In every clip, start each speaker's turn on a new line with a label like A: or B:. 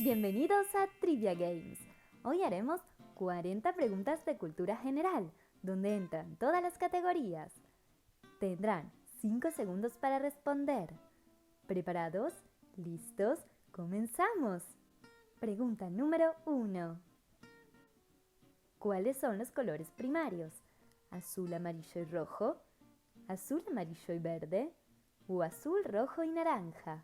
A: Bienvenidos a Trivia Games. Hoy haremos 40 preguntas de cultura general, donde entran todas las categorías. Tendrán 5 segundos para responder. ¿Preparados? ¿Listos? ¡Comenzamos! Pregunta número 1. ¿Cuáles son los colores primarios? ¿Azul, amarillo y rojo? ¿Azul, amarillo y verde? ¿O azul, rojo y naranja?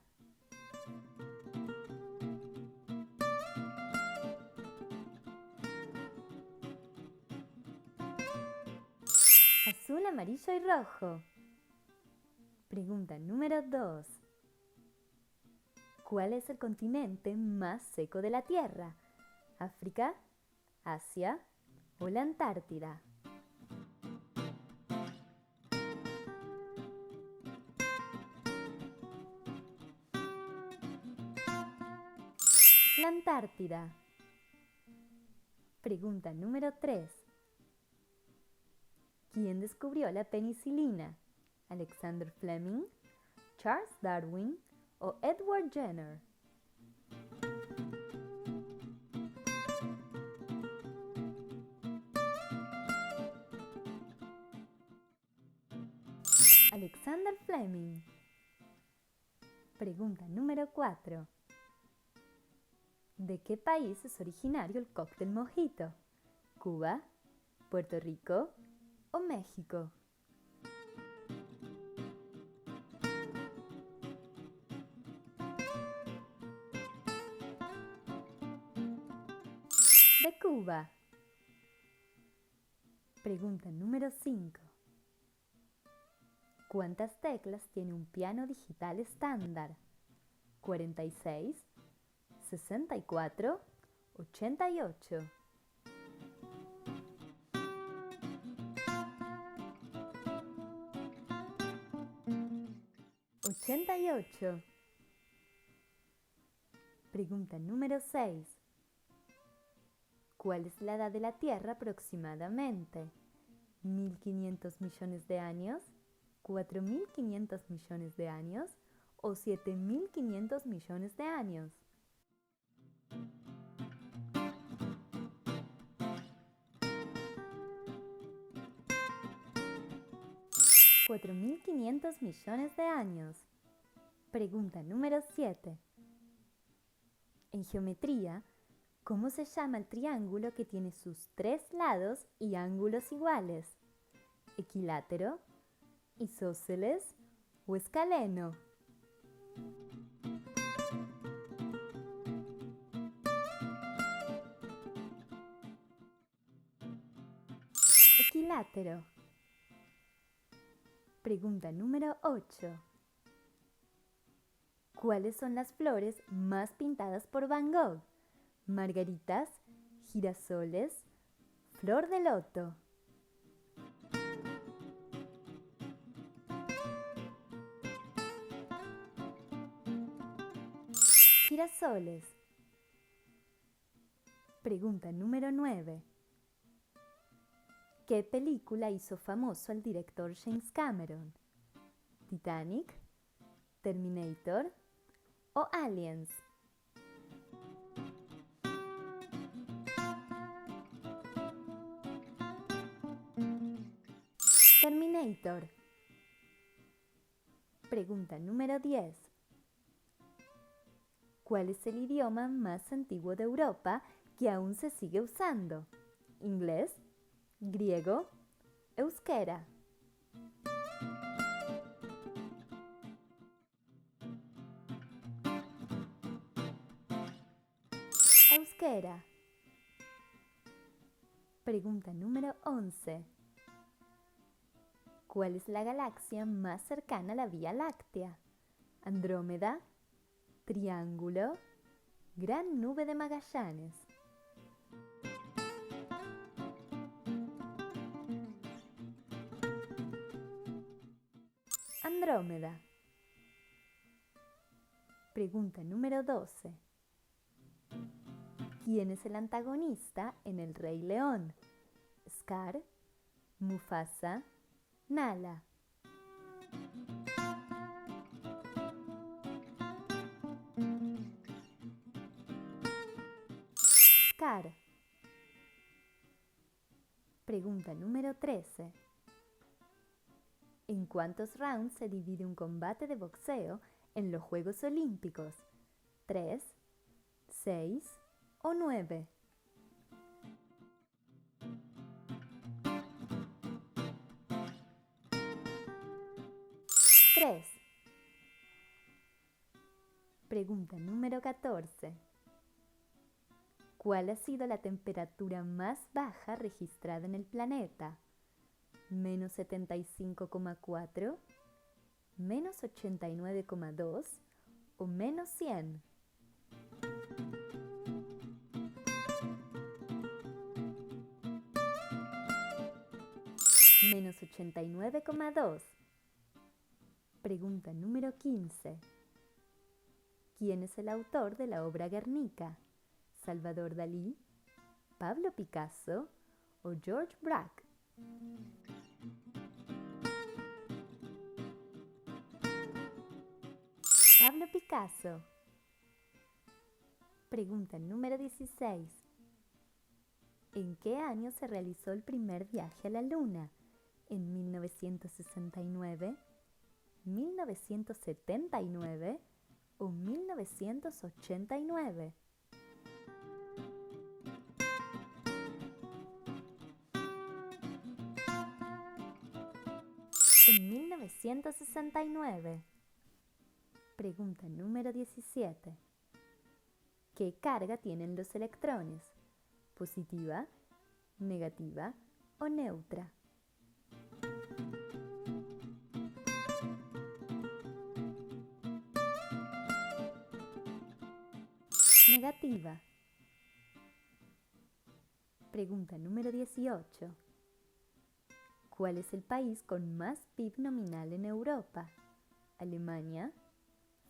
A: Azul, amarillo y rojo. Pregunta número 2. ¿Cuál es el continente más seco de la Tierra? ¿África, Asia o la Antártida? La Antártida. Pregunta número 3. ¿Quién descubrió la penicilina? ¿Alexander Fleming, Charles Darwin o Edward Jenner? Alexander Fleming. Pregunta número 4. ¿De qué país es originario el cóctel mojito? ¿Cuba, Puerto Rico o México? De Cuba. Pregunta número 5. ¿Cuántas teclas tiene un piano digital estándar? ¿46, 64, 88? 88. Pregunta número 6. ¿Cuál es la edad de la Tierra aproximadamente? ¿1.500 millones de años? ¿4.500 millones de años? ¿O 7.500 millones de años? 4.500 millones de años. Pregunta número 7. En geometría, ¿cómo se llama el triángulo que tiene sus 3 lados y ángulos iguales? ¿Equilátero, isósceles o escaleno? Equilátero. Pregunta número 8. ¿Cuáles son las flores más pintadas por Van Gogh? ¿Margaritas, girasoles, flor de loto? Girasoles. Pregunta número 9. ¿Qué película hizo famoso al director James Cameron? ¿Titanic, Terminator o Aliens? Terminator. Pregunta número 10. ¿Cuál es el idioma más antiguo de Europa que aún se sigue usando? ¿Inglés, griego, euskera? Euskera. Pregunta número 11. ¿Cuál es la galaxia más cercana a la Vía Láctea? ¿Andrómeda, Triángulo, Gran Nube de Magallanes? Andrómeda. Pregunta número 12. ¿Quién es el antagonista en El Rey León? ¿Scar, Mufasa, Nala? atacar. Pregunta número 13. ¿En cuántos rounds se divide un combate de boxeo en los Juegos Olímpicos? ¿3, 6 o 9? Tres. Pregunta número 14. ¿Cuál ha sido la temperatura más baja registrada en el planeta? ¿Menos 75,4, menos 89,2 o menos 100? Menos 89,2. Pregunta número 15. ¿Quién es el autor de la obra Guernica? ¿Salvador Dalí, Pablo Picasso o George Braque? Pablo Picasso. Pregunta número 16. ¿En qué año se realizó el primer viaje a la Luna? ¿En 1969, 1979 o 1989? En 1969. Pregunta número 17. ¿Qué carga tienen los electrones? ¿Positiva, negativa o neutra? Negativa. Pregunta número 18. ¿Cuál es el país con más PIB nominal en Europa? ¿Alemania,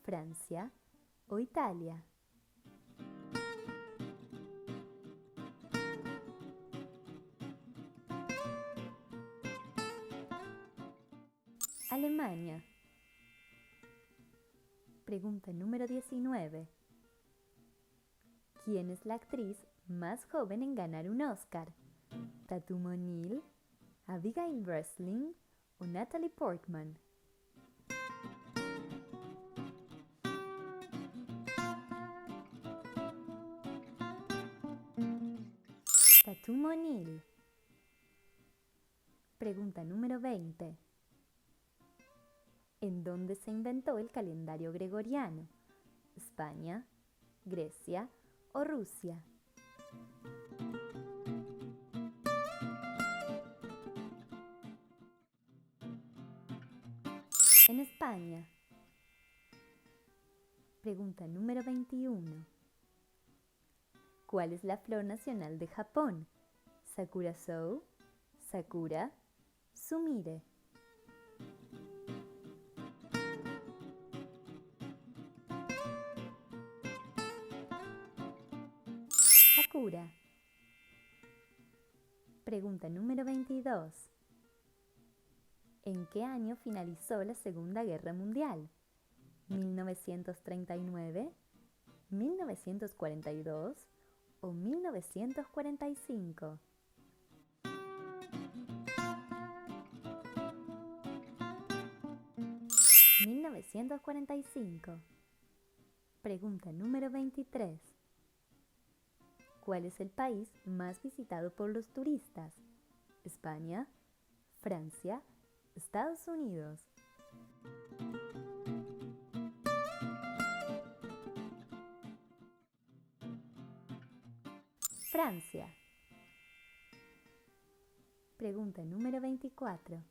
A: Francia o Italia? Alemania. Pregunta número 19. ¿Quién es la actriz más joven en ganar un Oscar? ¿Tatum O'Neal, Abigail Breslin o Natalie Portman? Tatum O'Neal. Pregunta número 20. ¿En dónde se inventó el calendario gregoriano? ¿España, Grecia o Rusia? En España. Pregunta número 21. ¿Cuál es la flor nacional de Japón? ¿Sakurasou, Sakura, Sumire? Sakura. Pregunta número 22. ¿En qué año finalizó la Segunda Guerra Mundial? ¿1939, 1942 o 1945? ¿1945? Pregunta número 23. ¿Cuál es el país más visitado por los turistas? ¿España, Francia, Estados Unidos? Francia. Pregunta número 24.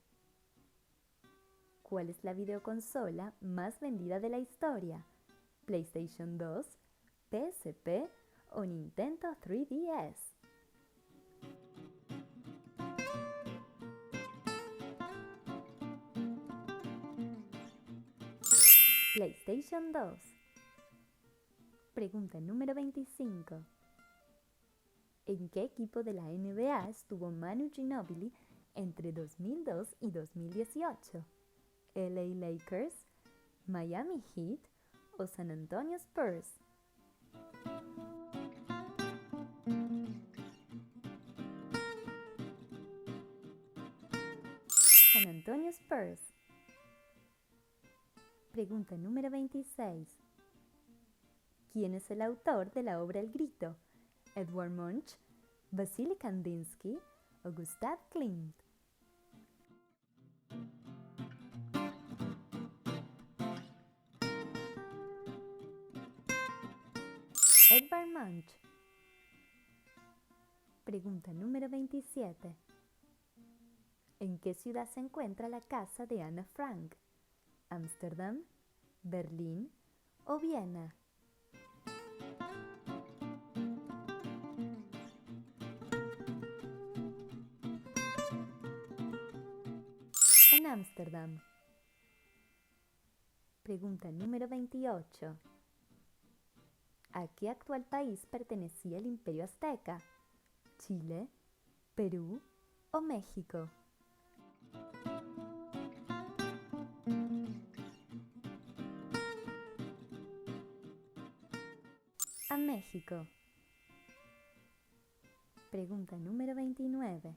A: ¿Cuál es la videoconsola más vendida de la historia? ¿PlayStation 2, PSP o Nintendo 3DS? PlayStation 2. Pregunta número 25. ¿En qué equipo de la NBA estuvo Manu Ginóbili entre 2002 y 2018? ¿LA Lakers, Miami Heat o San Antonio Spurs? Antonio Spurs. Pregunta número 26. ¿Quién es el autor de la obra El Grito? ¿Edvard Munch, Vasily Kandinsky o Gustav Klimt? Edvard Munch. Pregunta número 27. ¿En qué ciudad se encuentra la casa de Ana Frank? ¿Ámsterdam, Berlín o Viena? En Ámsterdam. Pregunta número 28. ¿A qué actual país pertenecía el Imperio Azteca? ¿Chile, Perú o México? A México. Pregunta número 29.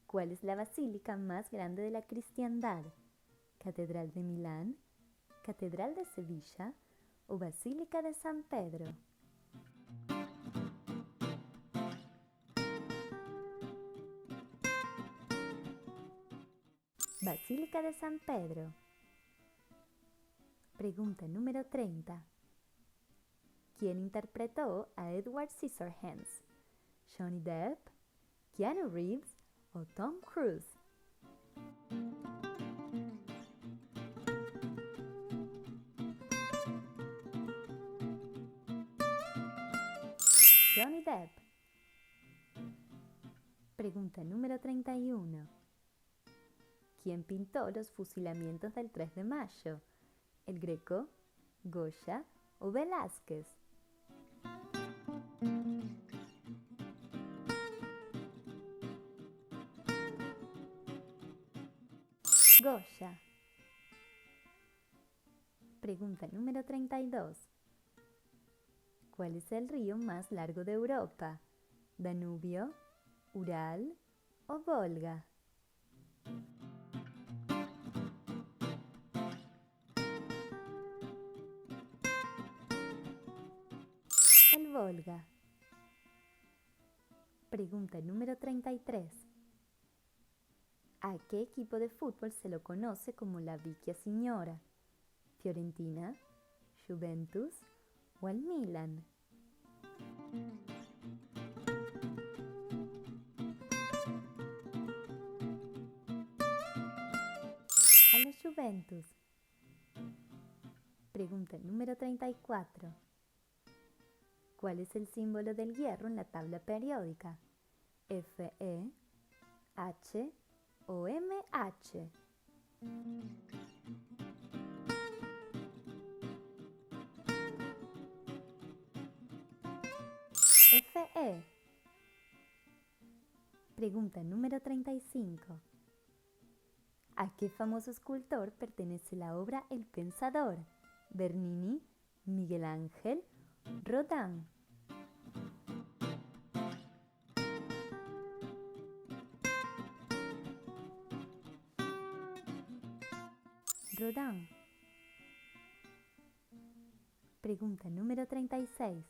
A: ¿Cuál es la basílica más grande de la cristiandad? ¿Catedral de Milán, Catedral de Sevilla o Basílica de San Pedro? Basílica de San Pedro. Pregunta número 30. ¿Quién interpretó a Edward Scissorhands? ¿Johnny Depp, Keanu Reeves o Tom Cruise? Johnny Depp. Pregunta número 31. ¿Quién pintó los fusilamientos del 3 de mayo? ¿El Greco, Goya o Velázquez? Goya. Pregunta número 32. ¿Cuál es el río más largo de Europa? ¿Danubio, Ural o Volga? El Volga. Pregunta número 33. ¿A qué equipo de fútbol se lo conoce como la Vecchia Signora? ¿Fiorentina, Juventus o el Milan? A la Juventus. Pregunta número 34. ¿Cuál es el símbolo del hierro en la tabla periódica? ¿Fe, H o MH? Fe. Pregunta número 35. ¿A qué famoso escultor pertenece la obra El Pensador? ¿Bernini, Miguel Ángel, Rodin? Rodin. Pregunta número 36.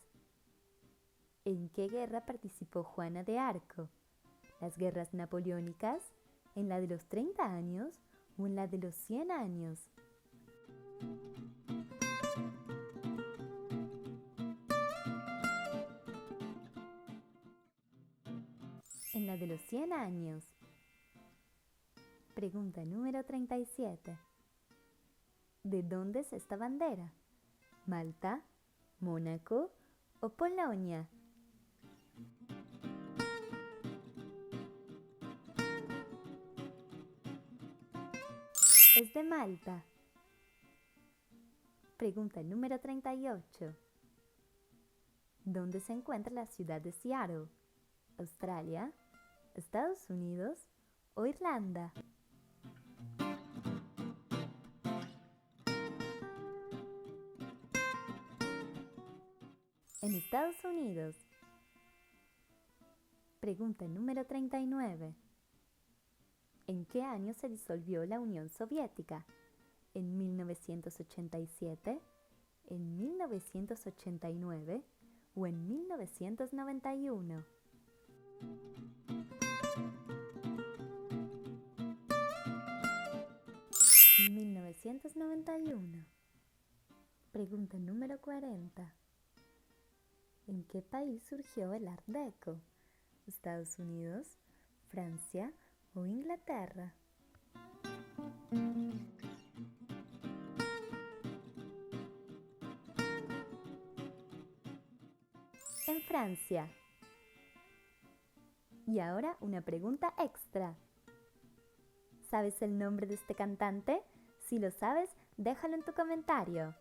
A: ¿En qué guerra participó Juana de Arco? ¿Las guerras napoleónicas? ¿En la de los 30 años o en la de los 100 años? En la de los 100 años. Pregunta número 37. ¿De dónde es esta bandera? ¿Malta, Mónaco o Polonia? Es de Malta. Pregunta número 38. ¿Dónde se encuentra la ciudad de Seattle? ¿Australia, Estados Unidos o Irlanda? En Estados Unidos. Pregunta número 39. ¿En qué año se disolvió la Unión Soviética? ¿En 1987, en 1989 o en 1991? 1991. Pregunta número 40. ¿En qué país surgió el Art Deco? ¿Estados Unidos, Francia o Inglaterra? En Francia. Y ahora una pregunta extra. ¿Sabes el nombre de este cantante? Si lo sabes, déjalo en tu comentario.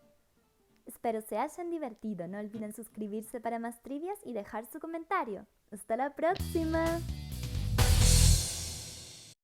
A: Espero se hayan divertido. No olviden suscribirse para más trivias y dejar su comentario. ¡Hasta la próxima!